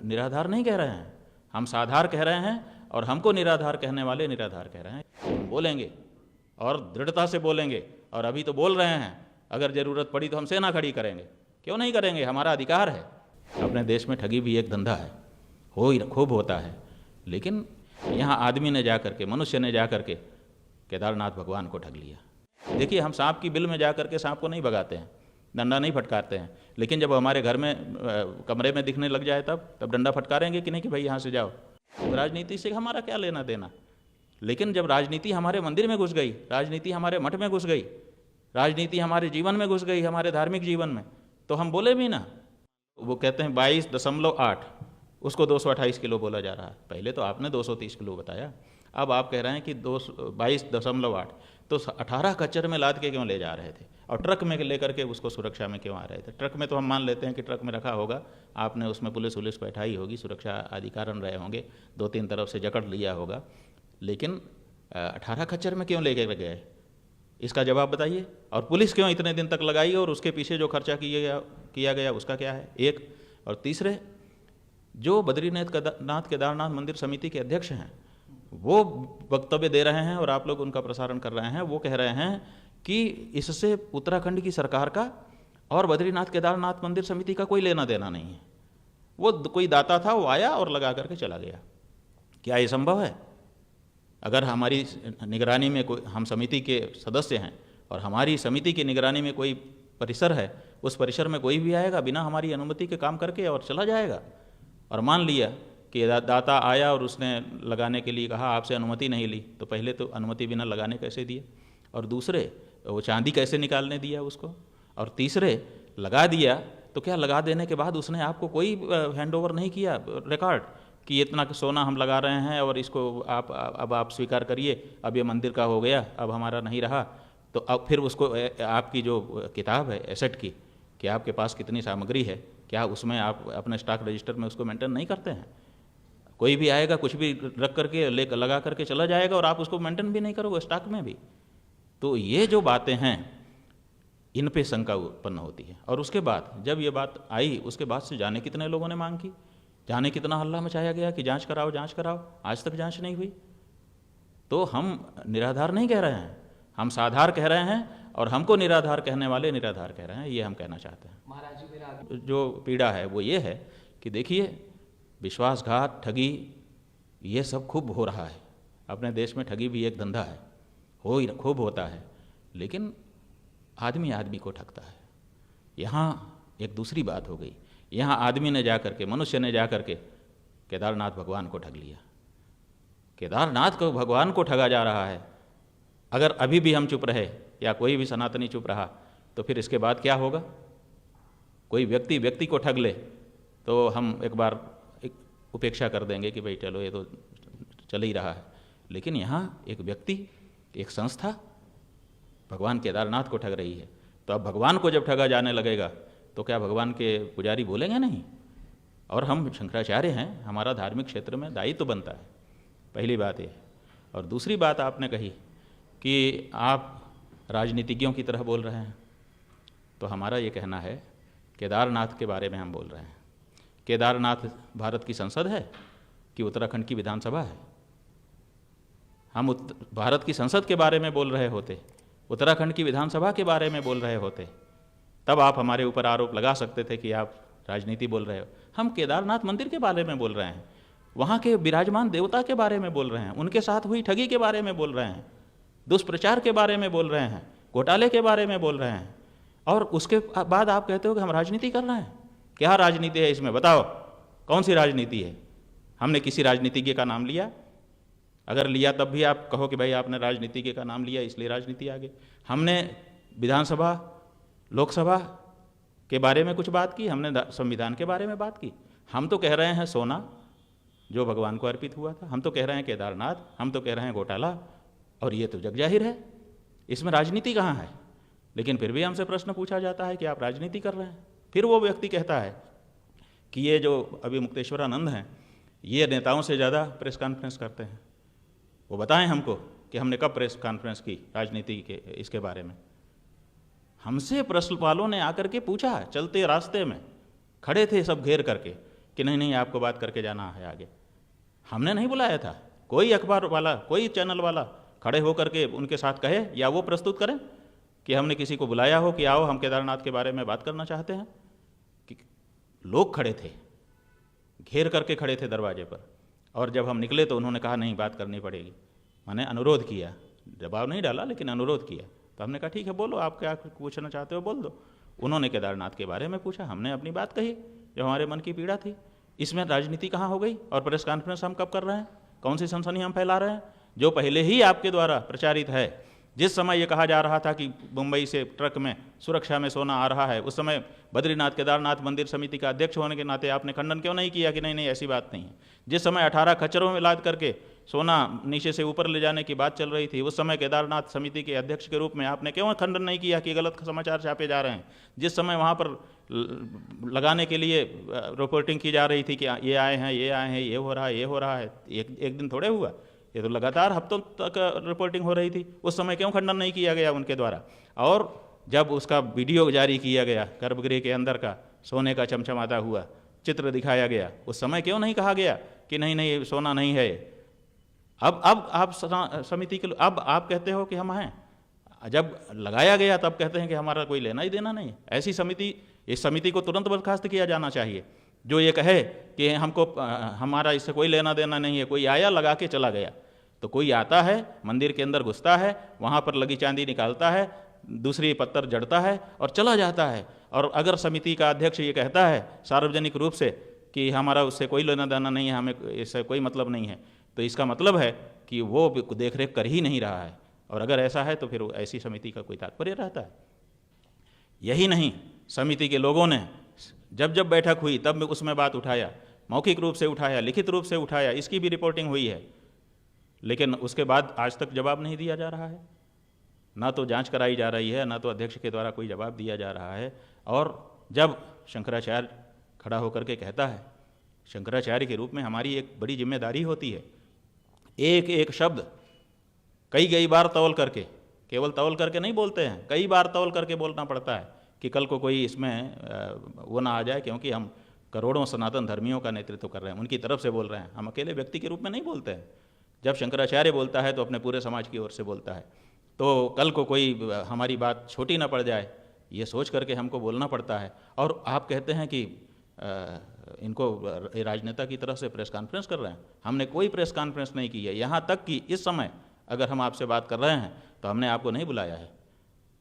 निराधार नहीं कह रहे हैं, हम साधार कह रहे हैं और हमको निराधार कहने वाले निराधार कह रहे हैं। हम बोलेंगे और दृढ़ता से बोलेंगे, और अभी तो बोल रहे हैं, अगर ज़रूरत पड़ी तो हम सेना खड़ी करेंगे। क्यों नहीं करेंगे, हमारा अधिकार है। अपने देश में ठगी भी एक धंधा है, खूब होता है, लेकिन यहाँ आदमी ने जा कर के, मनुष्य ने जा कर के केदारनाथ भगवान को ठग लिया। देखिए, हम सांप की बिल में जा कर के सांप को नहीं भगाते हैं, डंडा नहीं फटकारते हैं, लेकिन जब हमारे घर में कमरे में दिखने लग जाए तब डंडा फटकारेंगे कि नहीं कि भाई यहाँ से जाओ। तो राजनीति से हमारा क्या लेना देना। लेकिन जब राजनीति हमारे मंदिर में घुस गई, राजनीति हमारे मठ में घुस गई, राजनीति हमारे जीवन में घुस गई, हमारे धार्मिक जीवन में, तो हम बोले भी ना। वो कहते हैं 22.8, उसको 228 किलो बोला जा रहा है। पहले तो आपने 230 किलो बताया, अब आप कह रहे हैं कि 22.8, तो 18 कच्चर में लाद के क्यों ले जा रहे थे, और ट्रक में लेकर के उसको सुरक्षा में क्यों आ रहे थे। ट्रक में तो हम मान लेते हैं कि ट्रक में रखा होगा, आपने उसमें पुलिस बैठाई होगी, सुरक्षा आदि कारण रहे होंगे, 2-3 तरफ से जकड़ लिया होगा, लेकिन 18 खच्चर में क्यों लेके गए, इसका जवाब बताइए। और पुलिस क्यों इतने दिन तक लगाई, और उसके पीछे जो खर्चा किया गया उसका क्या है, एक। और तीसरे, जो बद्रीनाथ केदारनाथ मंदिर समिति के अध्यक्ष हैं, वो वक्तव्य दे रहे हैं और आप लोग उनका प्रसारण कर रहे हैं। वो कह रहे हैं कि इससे उत्तराखंड की सरकार का और बद्रीनाथ केदारनाथ मंदिर समिति का कोई लेना देना नहीं है। वो कोई दाता था, वो आया और लगा करके चला गया। क्या ये संभव है? अगर हमारी निगरानी में कोई, हम समिति के सदस्य हैं और हमारी समिति की निगरानी में कोई परिसर है, उस परिसर में कोई भी आएगा बिना हमारी अनुमति के काम करके और चला जाएगा। और मान लिया कि दाता आया और उसने लगाने के लिए कहा, आपसे अनुमति नहीं ली, तो पहले तो अनुमति बिना लगाने कैसे दिए, और दूसरे वो चांदी कैसे निकालने दिया उसको, और तीसरे लगा दिया तो क्या लगा देने के बाद उसने आपको कोई हैंडओवर नहीं किया रिकॉर्ड कि इतना सोना हम लगा रहे हैं और इसको अब आप स्वीकार करिए, अब ये मंदिर का हो गया, अब हमारा नहीं रहा। तो अब फिर उसको आपकी जो किताब है एसेट की, कि आपके पास कितनी सामग्री है, क्या उसमें आप अपने स्टॉक रजिस्टर में उसको मेंटेन नहीं करते हैं? कोई भी आएगा कुछ भी रख करके लगा करके चला जाएगा और आप उसको मेंटेन भी नहीं करोगे स्टॉक में भी। तो ये जो बातें हैं, इन पे शंका उत्पन्न होती है। और उसके बाद जब ये बात आई, उसके बाद से जाने कितने लोगों ने मांग की, जाने कितना हल्ला मचाया गया कि जांच कराओ जांच कराओ, आज तक जांच नहीं हुई। तो हम निराधार नहीं कह रहे हैं, हम साधार कह रहे हैं, और हमको निराधार कहने वाले निराधार कह रहे हैं, ये हम कहना चाहते हैं। महाराज जी, मेरा जो पीड़ा है वो ये है कि देखिए, विश्वासघात, ठगी, ये सब खूब हो रहा है। अपने देश में ठगी भी एक धंधा है, खूब होता है, लेकिन आदमी आदमी को ठगता है। यहाँ एक दूसरी बात हो गई, यहाँ आदमी ने जा कर के, मनुष्य ने जा कर के केदारनाथ भगवान को ठग लिया। केदारनाथ को भगवान को ठगा जा रहा है। अगर अभी भी हम चुप रहे या कोई भी सनातनी चुप रहा, तो फिर इसके बाद क्या होगा? कोई व्यक्ति को ठग ले तो हम एक बार उपेक्षा कर देंगे कि भाई चलो ये तो चल ही रहा है। लेकिन यहाँ एक व्यक्ति, एक संस्था भगवान केदारनाथ को ठग रही है। तो अब भगवान को जब ठगा जाने लगेगा तो क्या भगवान के पुजारी बोलेंगे नहीं? और हम शंकराचार्य हैं, हमारा धार्मिक क्षेत्र में दायित्व बनता है, पहली बात ये। और दूसरी बात आपने कही कि आप राजनीतिज्ञों की तरह बोल रहे हैं, तो हमारा ये कहना है, केदारनाथ के बारे में हम बोल रहे हैं। केदारनाथ भारत की संसद है कि उत्तराखंड की विधानसभा है? हम भारत की संसद के बारे में बोल रहे होते, उत्तराखंड की विधानसभा के बारे में बोल रहे होते, तब आप हमारे ऊपर आरोप लगा सकते थे कि आप राजनीति बोल रहे हो। हम केदारनाथ मंदिर के बारे में बोल रहे हैं, वहाँ के विराजमान देवता के बारे में बोल रहे हैं, उनके साथ हुई ठगी के बारे में बोल रहे हैं, दुष्प्रचार के बारे में बोल रहे हैं, घोटाले के बारे में बोल रहे हैं। और उसके बाद आप कहते हो कि हम राजनीति कर रहे हैं। क्या राजनीति है इसमें? बताओ, कौन सी राजनीति है? हमने किसी राजनीतिज्ञ का नाम लिया? अगर लिया तब भी आप कहो कि भाई आपने राजनीतिज्ञ का नाम लिया इसलिए राजनीति आ गई। हमने विधानसभा, लोकसभा के बारे में कुछ बात की, हमने संविधान के बारे में बात की। हम तो कह रहे हैं सोना जो भगवान को अर्पित हुआ था, हम तो कह रहे हैं केदारनाथ, हम तो कह रहे हैं घोटाला, और ये तो जग जाहिर है, इसमें राजनीति कहाँ है? लेकिन फिर भी हमसे प्रश्न पूछा जाता है कि आप राजनीति कर रहे हैं। फिर वो व्यक्ति कहता है कि ये जो अभी मुक्तेश्वरानंद हैं, ये नेताओं से ज़्यादा प्रेस कॉन्फ्रेंस करते हैं। वो बताएं हमको कि हमने कब प्रेस कॉन्फ्रेंस की राजनीति के इसके बारे में। हमसे प्रश्न वालों ने आकर के पूछा, चलते रास्ते में खड़े थे सब घेर करके कि नहीं नहीं आपको बात करके जाना है आगे। हमने नहीं बुलाया था। कोई अखबार वाला, कोई चैनल वाला खड़े होकर के उनके साथ कहे या वो प्रस्तुत करें कि हमने किसी को बुलाया हो कि आओ हम केदारनाथ के बारे में बात करना चाहते हैं। कि लोग खड़े थे, घेर करके खड़े थे दरवाजे पर, और जब हम निकले तो उन्होंने कहा नहीं बात करनी पड़ेगी। मैंने अनुरोध किया, जवाब नहीं डाला लेकिन अनुरोध किया। तो हमने कहा ठीक है बोलो, आप क्या पूछना चाहते हो बोल दो। उन्होंने केदारनाथ के बारे में पूछा, हमने अपनी बात कही जो हमारे मन की पीड़ा थी। इसमें राजनीति कहाँ हो गई? और प्रेस कॉन्फ्रेंस हम कब कर रहे हैं? कौन सी सनसनी हम फैला रहे हैं? जो पहले ही आपके द्वारा प्रचारित है। जिस समय ये कहा जा रहा था कि मुंबई से ट्रक में सुरक्षा में सोना आ रहा है, उस समय बद्रीनाथ केदारनाथ मंदिर समिति का अध्यक्ष होने के नाते आपने खंडन क्यों नहीं किया कि नहीं नहीं ऐसी बात नहीं है? जिस समय 18 खच्चरों में लाद करके सोना नीचे से ऊपर ले जाने की बात चल रही थी, उस समय केदारनाथ समिति के अध्यक्ष के रूप में आपने क्यों खंडन नहीं किया कि गलत समाचार छापे जा रहे हैं? जिस समय वहाँ पर लगाने के लिए रिपोर्टिंग की जा रही थी कि ये आए हैं, ये आए हैं, ये हो रहा है, ये हो रहा है, एक दिन थोड़े हुआ, ये तो लगातार हफ्तों तक रिपोर्टिंग हो रही थी। उस समय क्यों खंडन नहीं किया गया उनके द्वारा? और जब उसका वीडियो जारी किया गया गर्भगृह के अंदर का, सोने का चमचमाता हुआ चित्र दिखाया गया, उस समय क्यों नहीं कहा गया कि नहीं नहीं सोना नहीं है? अब आप समिति के, अब आप कहते हो कि हम हैं, जब लगाया गया तब कहते हैं कि हमारा कोई लेना ही देना नहीं। ऐसी समिति, इस समिति को तुरंत बर्खास्त किया जाना चाहिए जो ये कहे कि हमको हमारा इससे कोई लेना देना नहीं है। कोई आया लगा के चला गया, तो कोई आता है मंदिर के अंदर घुसता है, वहाँ पर लगी चांदी निकालता है, दूसरी पत्थर जड़ता है और चला जाता है। और अगर समिति का अध्यक्ष ये कहता है सार्वजनिक रूप से कि हमारा उससे कोई लेना देना नहीं है, हमें इससे कोई मतलब नहीं है, तो इसका मतलब है कि वो देख रेख कर ही नहीं रहा है। और अगर ऐसा है तो फिर ऐसी समिति का कोई तात्पर्य रहता है? यही नहीं, समिति के लोगों ने जब जब बैठक हुई तब उसमें बात उठाया, मौखिक रूप से उठाया, लिखित रूप से उठाया, इसकी भी रिपोर्टिंग हुई है। लेकिन उसके बाद आज तक जवाब नहीं दिया जा रहा है। ना तो जांच कराई जा रही है, ना तो अध्यक्ष के द्वारा कोई जवाब दिया जा रहा है। और जब शंकराचार्य खड़ा होकर के कहता है, शंकराचार्य के रूप में हमारी एक बड़ी जिम्मेदारी होती है, एक एक शब्द कई बार तौल करके, केवल तौल करके नहीं बोलते हैं, कई बार तौल करके बोलना पड़ता है कि कल को कोई इसमें वो ना आ जाए, क्योंकि हम करोड़ों सनातन धर्मियों का नेतृत्व कर रहे हैं, उनकी तरफ से बोल रहे हैं, हम अकेले व्यक्ति के रूप में नहीं बोलते हैं। जब शंकराचार्य बोलता है तो अपने पूरे समाज की ओर से बोलता है, तो कल को कोई हमारी बात छोटी ना पड़ जाए, ये सोच करके हमको बोलना पड़ता है। और आप कहते हैं कि इनको राजनेता की तरफ से प्रेस कॉन्फ्रेंस कर रहे हैं। हमने कोई प्रेस कॉन्फ्रेंस नहीं की है। यहाँ तक कि इस समय अगर हम आपसे बात कर रहे हैं तो हमने आपको नहीं बुलाया है।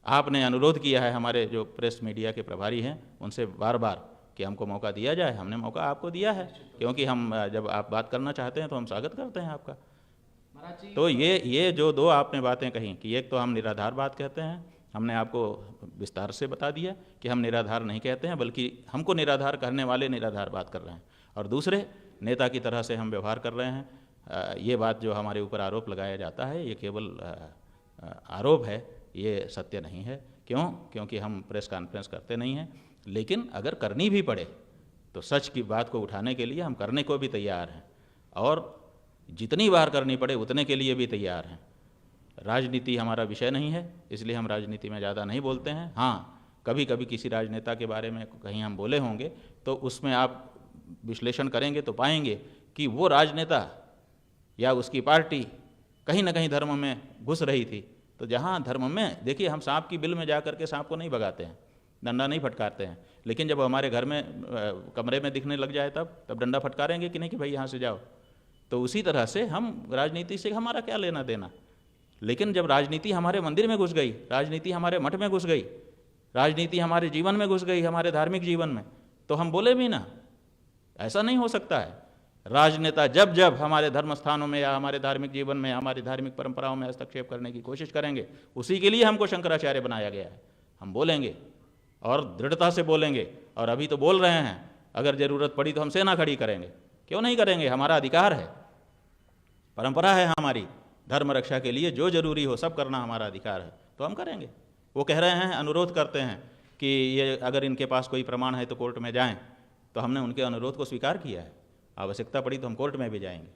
आपने अनुरोध किया है, हमारे जो प्रेस मीडिया के प्रभारी हैं उनसे बार बार कि हमको मौका दिया जाए। हमने मौका आपको दिया है, क्योंकि हम जब आप बात करना चाहते हैं तो हम स्वागत करते हैं आपका। तो ये जो दो आपने बातें कही कि एक तो हम निराधार बात कहते हैं, हमने आपको विस्तार से बता दिया कि हम निराधार नहीं कहते हैं, बल्कि हमको निराधार कहने वाले निराधार बात कर रहे हैं। और दूसरे, नेता की तरह से हम व्यवहार कर रहे हैं। ये बात जो हमारे ऊपर आरोप लगाया जाता है, ये केवल आरोप है, ये सत्य नहीं है। क्यों? क्योंकि हम प्रेस कॉन्फ्रेंस करते नहीं हैं। लेकिन अगर करनी भी पड़े तो सच की बात को उठाने के लिए हम करने को भी तैयार हैं, और जितनी बार करनी पड़े उतने के लिए भी तैयार हैं। राजनीति हमारा विषय नहीं है, इसलिए हम राजनीति में ज़्यादा नहीं बोलते हैं। हाँ, कभी कभी किसी राजनेता के बारे में कहीं हम बोले होंगे तो उसमें आप विश्लेषण करेंगे तो पाएंगे कि वो राजनेता या उसकी पार्टी कहीं ना कहीं धर्म में घुस रही थी। तो जहाँ धर्म में, देखिए हम सांप की बिल में जा कर के सांप को नहीं भगाते हैं, डंडा नहीं फटकारते हैं, लेकिन जब हमारे घर में कमरे में दिखने लग जाए तब डंडा फटकारेंगे कि नहीं कि भाई यहाँ से जाओ। तो उसी तरह से हम राजनीति से हमारा क्या लेना देना। लेकिन जब राजनीति हमारे मंदिर में घुस गई, राजनीति हमारे मठ में घुस गई, राजनीति हमारे जीवन में घुस गई, हमारे धार्मिक जीवन में, तो हम बोले भी ना। ऐसा नहीं हो सकता है। राजनेता जब जब हमारे धर्म स्थानों में या हमारे धार्मिक जीवन में, हमारी धार्मिक परंपराओं में हस्तक्षेप करने की कोशिश करेंगे, उसी के लिए हमको शंकराचार्य बनाया गया है। हम बोलेंगे और दृढ़ता से बोलेंगे, और अभी तो बोल रहे हैं, अगर ज़रूरत पड़ी तो हम सेना खड़ी करेंगे। क्यों नहीं करेंगे? हमारा अधिकार है, परंपरा है हमारी, धर्म रक्षा के लिए जो जरूरी हो सब करना हमारा अधिकार है, तो हम करेंगे। वो कह रहे हैं, अनुरोध करते हैं कि ये अगर इनके पास कोई प्रमाण है तो कोर्ट में जाएं, तो हमने उनके अनुरोध को स्वीकार किया है। आवश्यकता पड़ी तो हम कोर्ट में भी जाएंगे।